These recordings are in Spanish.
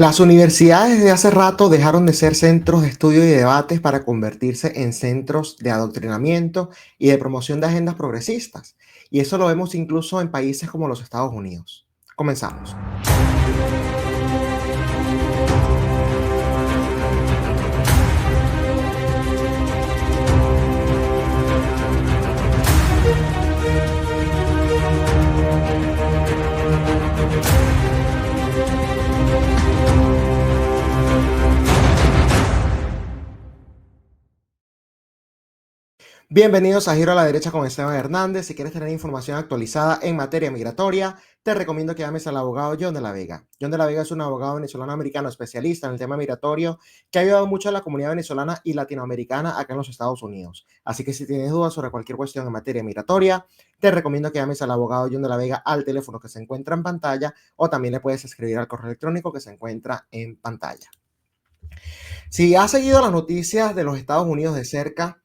Las universidades desde hace rato dejaron de ser centros de estudio y debates para convertirse en centros de adoctrinamiento y de promoción de agendas progresistas. Y eso lo vemos incluso en países como los Estados Unidos. Comenzamos. Bienvenidos a Giro a la Derecha con Esteban Hernández. Si quieres tener información actualizada en materia migratoria, te recomiendo que llames al abogado John de la Vega. John de la Vega es un abogado venezolano-americano especialista en el tema migratorio que ha ayudado mucho a la comunidad venezolana y latinoamericana acá en los Estados Unidos. Así que si tienes dudas sobre cualquier cuestión en materia migratoria, te recomiendo que llames al abogado John de la Vega al teléfono que se encuentra en pantalla o también le puedes escribir al correo electrónico que se encuentra en pantalla. Si has seguido las noticias de los Estados Unidos de cerca,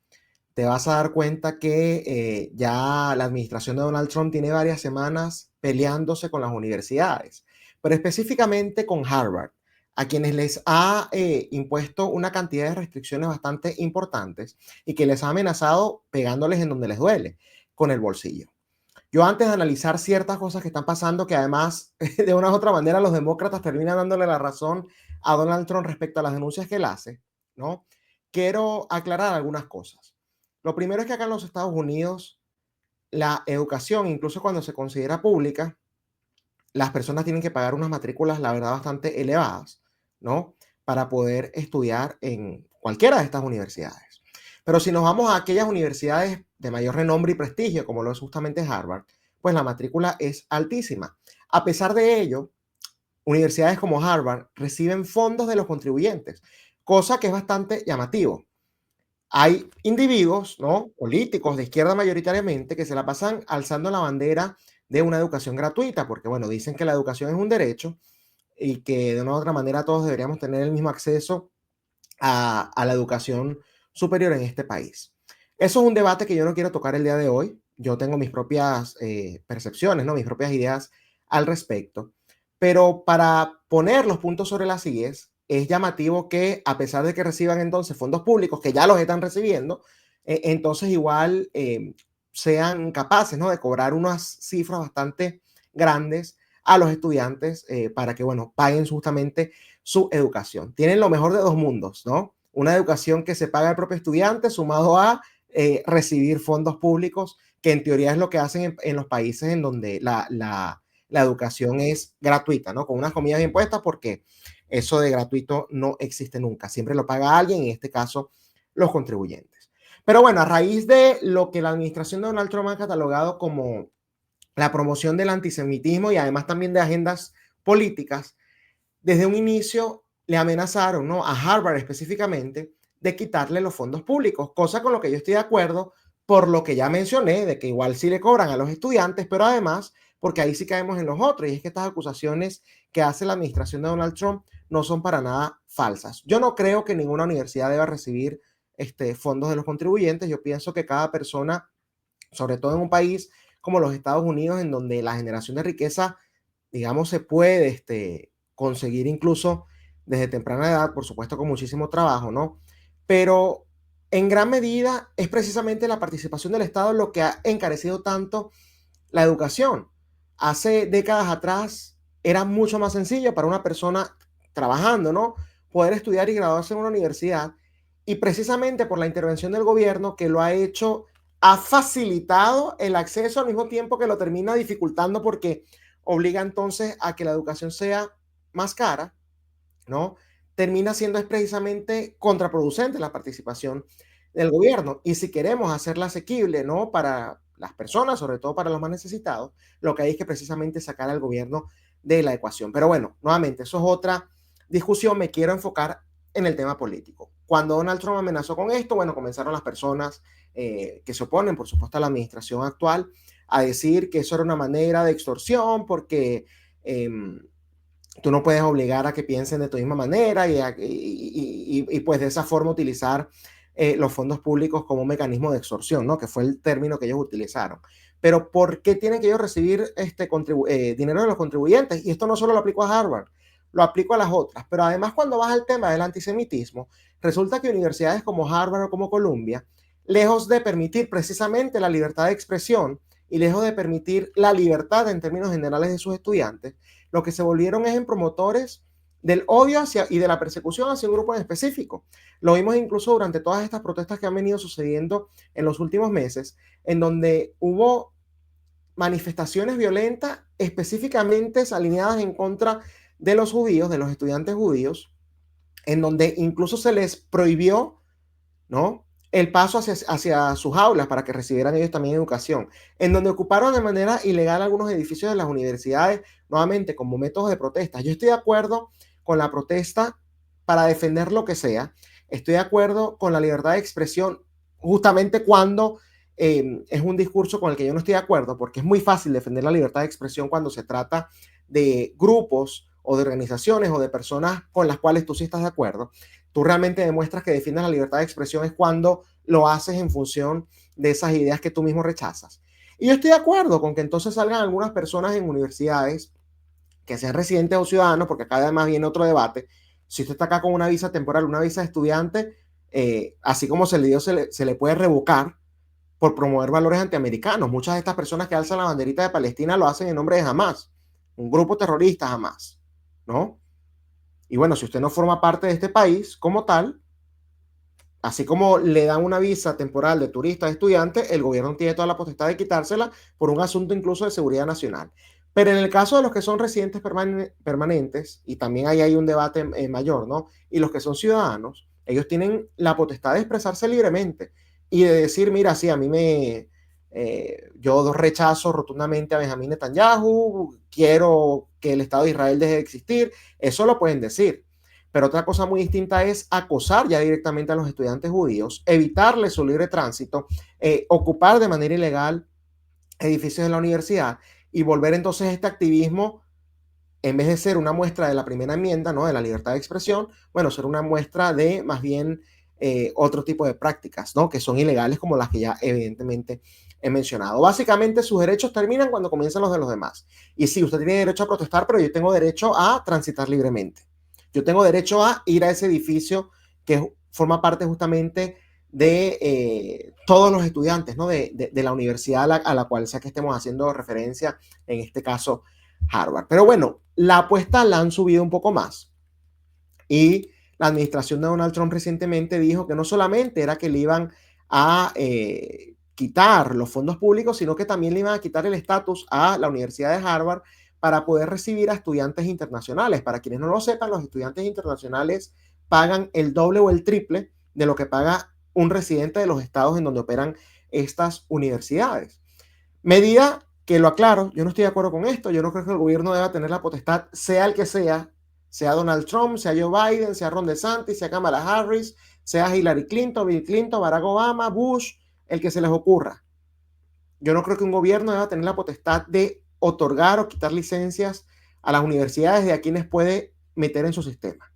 te vas a dar cuenta que ya la administración de Donald Trump tiene varias semanas peleándose con las universidades, pero específicamente con Harvard, a quienes les ha impuesto una cantidad de restricciones bastante importantes y que les ha amenazado pegándoles en donde les duele, con el bolsillo. Yo antes de analizar ciertas cosas que están pasando, que además de una u otra manera los demócratas terminan dándole la razón a Donald Trump respecto a las denuncias que él hace, ¿no? Quiero aclarar algunas cosas. Lo primero es que acá en los Estados Unidos la educación, incluso cuando se considera pública, las personas tienen que pagar unas matrículas, la verdad, bastante elevadas, ¿no? Para poder estudiar en cualquiera de estas universidades. Pero si nos vamos a aquellas universidades de mayor renombre y prestigio, como lo es justamente Harvard, pues la matrícula es altísima. A pesar de ello, universidades como Harvard reciben fondos de los contribuyentes, cosa que es bastante llamativo. Hay individuos, ¿no? Políticos de izquierda mayoritariamente que se la pasan alzando la bandera de una educación gratuita, porque bueno, dicen que la educación es un derecho y que de una u otra manera todos deberíamos tener el mismo acceso a la educación superior en este país. Eso es un debate que yo no quiero tocar el día de hoy. Yo tengo mis propias percepciones, ¿no? Mis propias ideas al respecto. Pero para poner los puntos sobre las IES, es llamativo que a pesar de que reciban entonces fondos públicos, que ya los están recibiendo, entonces igual sean capaces, ¿no? De cobrar unas cifras bastante grandes a los estudiantes para que, bueno, paguen justamente su educación. Tienen lo mejor de dos mundos, ¿no? Una educación que se paga el propio estudiante sumado a recibir fondos públicos, que en teoría es lo que hacen en los países en donde la educación es gratuita, ¿no? Con unas comillas bien puestas, porque eso de gratuito no existe nunca. Siempre lo paga alguien, en este caso, los contribuyentes. Pero bueno, a raíz de lo que la administración de Donald Trump ha catalogado como la promoción del antisemitismo y además también de agendas políticas, desde un inicio le amenazaron, ¿no? A Harvard específicamente de quitarle los fondos públicos, cosa con lo que yo estoy de acuerdo, por lo que ya mencioné, de que igual sí le cobran a los estudiantes, pero además, porque ahí sí caemos en los otros, y es que estas acusaciones que hace la administración de Donald Trump no son para nada falsas. Yo no creo que ninguna universidad deba recibir fondos de los contribuyentes. Yo pienso que cada persona, sobre todo en un país como los Estados Unidos, en donde la generación de riqueza, digamos, se puede conseguir incluso desde temprana edad, por supuesto con muchísimo trabajo, ¿no? Pero en gran medida es precisamente la participación del Estado lo que ha encarecido tanto la educación. Hace décadas atrás era mucho más sencillo para una persona trabajando, ¿no? Poder estudiar y graduarse en una universidad. Y precisamente por la intervención del gobierno que lo ha hecho, ha facilitado el acceso al mismo tiempo que lo termina dificultando porque obliga entonces a que la educación sea más cara, ¿no? Termina siendo es precisamente contraproducente la participación del gobierno. Y si queremos hacerla asequible, ¿no? Para las personas, sobre todo para los más necesitados, lo que hay es que precisamente sacar al gobierno de la ecuación. Pero bueno, nuevamente, eso es otra discusión. Me quiero enfocar en el tema político. Cuando Donald Trump amenazó con esto, bueno, comenzaron las personas que se oponen, por supuesto, a la administración actual, a decir que eso era una manera de extorsión porque tú no puedes obligar a que piensen de tu misma manera y pues de esa forma utilizar los fondos públicos como un mecanismo de extorsión, ¿no? Que fue el término que ellos utilizaron. Pero ¿por qué tienen que ellos recibir dinero de los contribuyentes? Y esto no solo lo aplicó a Harvard, lo aplico a las otras. Pero además, cuando vas al tema del antisemitismo, resulta que universidades como Harvard o como Columbia, lejos de permitir precisamente la libertad de expresión y lejos de permitir la libertad en términos generales de sus estudiantes, lo que se volvieron es en promotores del odio hacia, y de la persecución hacia un grupo en específico. Lo vimos incluso durante todas estas protestas que han venido sucediendo en los últimos meses, en donde hubo manifestaciones violentas específicamente alineadas en contra de los judíos, de los estudiantes judíos, en donde incluso se les prohibió, ¿no?, el paso hacia sus aulas para que recibieran ellos también educación, en donde ocuparon de manera ilegal algunos edificios de las universidades, nuevamente como métodos de protesta. Yo estoy de acuerdo con la protesta para defender lo que sea, estoy de acuerdo con la libertad de expresión justamente cuando es un discurso con el que yo no estoy de acuerdo, porque es muy fácil defender la libertad de expresión cuando se trata de grupos o de organizaciones o de personas con las cuales tú sí estás de acuerdo. Tú realmente demuestras que defiendes la libertad de expresión es cuando lo haces en función de esas ideas que tú mismo rechazas. Y yo estoy de acuerdo con que entonces salgan algunas personas en universidades que sean residentes o ciudadanos, porque acá además viene otro debate. Si usted está acá con una visa temporal, una visa de estudiante, así como se le dio, se le puede revocar por promover valores antiamericanos. Muchas de estas personas que alzan la banderita de Palestina lo hacen en nombre de Hamas, un grupo terrorista Hamas, ¿no? Y bueno, si usted no forma parte de este país como tal, así como le dan una visa temporal de turista, de estudiante, el gobierno tiene toda la potestad de quitársela por un asunto incluso de seguridad nacional. Pero en el caso de los que son residentes permanentes, y también ahí hay un debate mayor, ¿no? Y los que son ciudadanos, ellos tienen la potestad de expresarse libremente y de decir, mira, sí, a mí yo rechazo rotundamente a Benjamín Netanyahu, quiero que el Estado de Israel deje de existir, eso lo pueden decir. Pero otra cosa muy distinta es acosar ya directamente a los estudiantes judíos, evitarles su libre tránsito, ocupar de manera ilegal edificios de la universidad y volver entonces este activismo, en vez de ser una muestra de la primera enmienda, ¿no?, de la libertad de expresión, bueno, ser una muestra de más bien otro tipo de prácticas, ¿no?, que son ilegales como las que ya evidentemente he mencionado. Básicamente sus derechos terminan cuando comienzan los de los demás. Y sí, usted tiene derecho a protestar, pero yo tengo derecho a transitar libremente. Yo tengo derecho a ir a ese edificio que forma parte justamente de todos los estudiantes, ¿no?, de la universidad a la cual sea que estemos haciendo referencia, en este caso Harvard. Pero bueno, la apuesta la han subido un poco más y la administración de Donald Trump recientemente dijo que no solamente era que le iban a quitar los fondos públicos, sino que también le iban a quitar el estatus a la Universidad de Harvard para poder recibir a estudiantes internacionales. Para quienes no lo sepan, los estudiantes internacionales pagan el doble o el triple de lo que paga un residente de los estados en donde operan estas universidades. Medida que, lo aclaro, yo no estoy de acuerdo con esto. Yo no creo que el gobierno deba tener la potestad, sea el que sea Donald Trump, sea Joe Biden, sea Ron DeSantis, sea Kamala Harris, sea Hillary Clinton, Bill Clinton, Barack Obama, Bush, el que se les ocurra. Yo no creo que un gobierno deba tener la potestad de otorgar o quitar licencias a las universidades de a quienes puede meter en su sistema.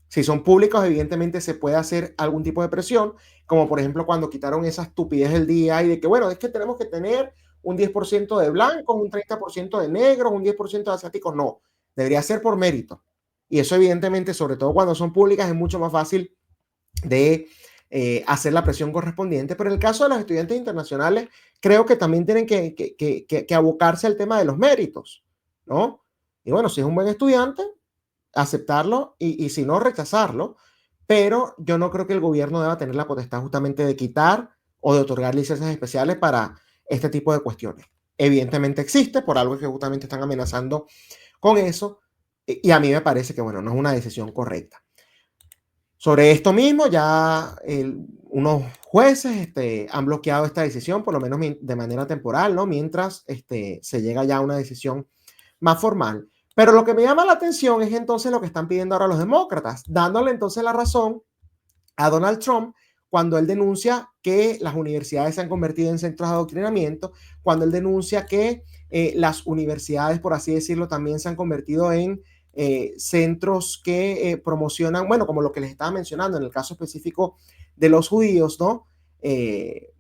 Si son públicos, evidentemente se puede hacer algún tipo de presión, como por ejemplo cuando quitaron esa estupidez del día y de que, bueno, es que tenemos que tener un 10% de blancos, un 30% de negros, un 10% de asiáticos. No, debería ser por mérito. Y eso evidentemente, sobre todo cuando son públicas, es mucho más fácil de hacer la presión correspondiente. Pero en el caso de los estudiantes internacionales, creo que también tienen que abocarse al tema de los méritos, ¿no? Y bueno, si es un buen estudiante, aceptarlo y si no, rechazarlo, pero yo no creo que el gobierno deba tener la potestad justamente de quitar o de otorgar licencias especiales para este tipo de cuestiones. Evidentemente existe, por algo que justamente están amenazando con eso, y a mí me parece que, bueno, no es una decisión correcta. Sobre esto mismo, ya unos jueces han bloqueado esta decisión, por lo menos de manera temporal, ¿no?, mientras se llega ya a una decisión más formal. Pero lo que me llama la atención es entonces lo que están pidiendo ahora los demócratas, dándole entonces la razón a Donald Trump cuando él denuncia que las universidades se han convertido en centros de adoctrinamiento, cuando él denuncia que las universidades, por así decirlo, también se han convertido en centros que promocionan, bueno, como lo que les estaba mencionando en el caso específico de los judíos, ¿no?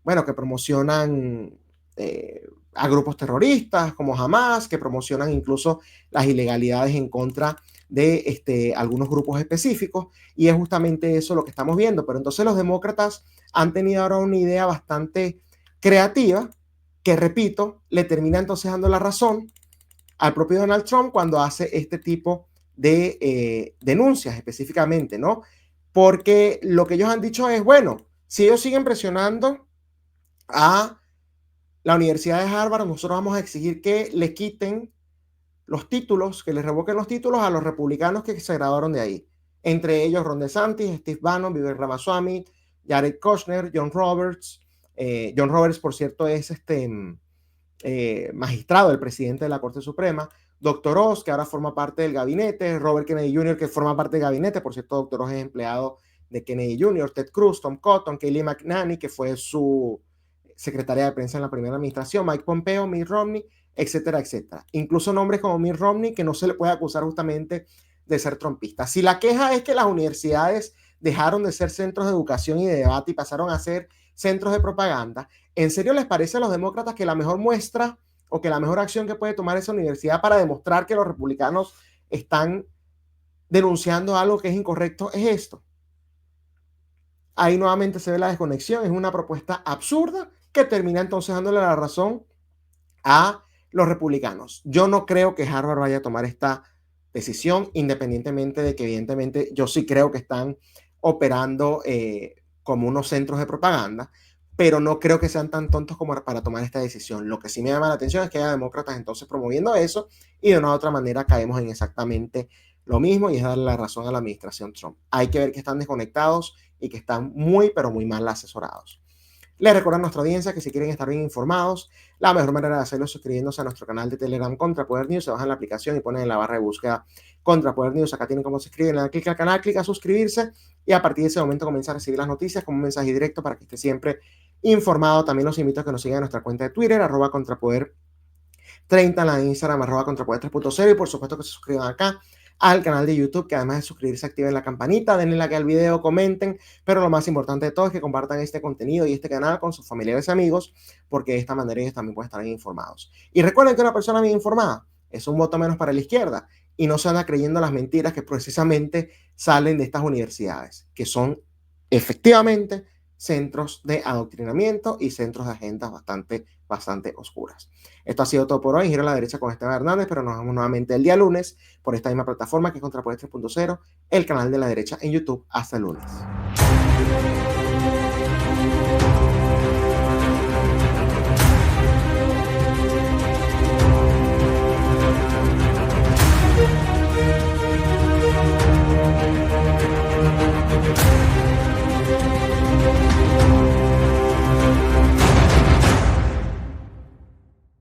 Bueno, que promocionan a grupos terroristas como Hamas, que promocionan incluso las ilegalidades en contra de algunos grupos específicos, y es justamente eso lo que estamos viendo. Pero entonces los demócratas han tenido ahora una idea bastante creativa que, repito, le termina entonces dando la razón al propio Donald Trump cuando hace este tipo de denuncias específicamente, ¿no? Porque lo que ellos han dicho es, bueno, si ellos siguen presionando a la Universidad de Harvard, nosotros vamos a exigir que le quiten los títulos, que le revoquen los títulos a los republicanos que se graduaron de ahí. Entre ellos Ron DeSantis, Steve Bannon, Vivek Ramaswamy, Jared Kushner, John Roberts. John Roberts, por cierto, es magistrado del presidente de la Corte Suprema. Dr. Oz, que ahora forma parte del gabinete. Robert Kennedy Jr., que forma parte del gabinete. Por cierto, Dr. Oz es empleado de Kennedy Jr. Ted Cruz, Tom Cotton, Kayleigh McEnany, que fue su secretaria de prensa en la primera administración, Mike Pompeo, Mitt Romney, etcétera, etcétera. Incluso nombres como Mitt Romney, que no se le puede acusar justamente de ser trumpista. Si la queja es que las universidades dejaron de ser centros de educación y de debate y pasaron a ser centros de propaganda, ¿en serio les parece a los demócratas que la mejor muestra o que la mejor acción que puede tomar esa universidad para demostrar que los republicanos están denunciando algo que es incorrecto es esto? Ahí nuevamente se ve la desconexión, es una propuesta absurda que termina entonces dándole la razón a los republicanos. Yo no creo que Harvard vaya a tomar esta decisión, independientemente de que evidentemente yo sí creo que están operando como unos centros de propaganda, pero no creo que sean tan tontos como para tomar esta decisión. Lo que sí me llama la atención es que haya demócratas entonces promoviendo eso y de una u otra manera caemos en exactamente lo mismo y es darle la razón a la administración Trump. Hay que ver que están desconectados y que están muy, pero muy mal asesorados. Les recuerdo a nuestra audiencia que si quieren estar bien informados, la mejor manera de hacerlo es suscribiéndose a nuestro canal de Telegram Contrapoder News. Se bajan la aplicación y ponen en la barra de búsqueda Contrapoder News. Acá tienen cómo se suscriben. Le dan clic al canal, clic a suscribirse y a partir de ese momento comienza a recibir las noticias como un mensaje directo para que esté siempre informado. También los invito a que nos sigan en nuestra cuenta de Twitter, @Contrapoder 30, en la de Instagram, @Contrapoder 3.0 y por supuesto que se suscriban acá al canal de YouTube, que además de suscribirse activen la campanita, denle like al video, comenten, pero lo más importante de todo es que compartan este contenido y este canal con sus familiares y amigos, porque de esta manera ellos también pueden estar bien informados. Y recuerden que una persona bien informada es un voto menos para la izquierda y no se anda creyendo las mentiras que precisamente salen de estas universidades, que son efectivamente centros de adoctrinamiento y centros de agendas bastante oscuras. Esto ha sido todo por hoy. Giro a la derecha con Esteban Hernández, pero nos vemos nuevamente el día lunes por esta misma plataforma que es Contrapoder 3.0, el canal de la derecha en YouTube. Hasta el lunes.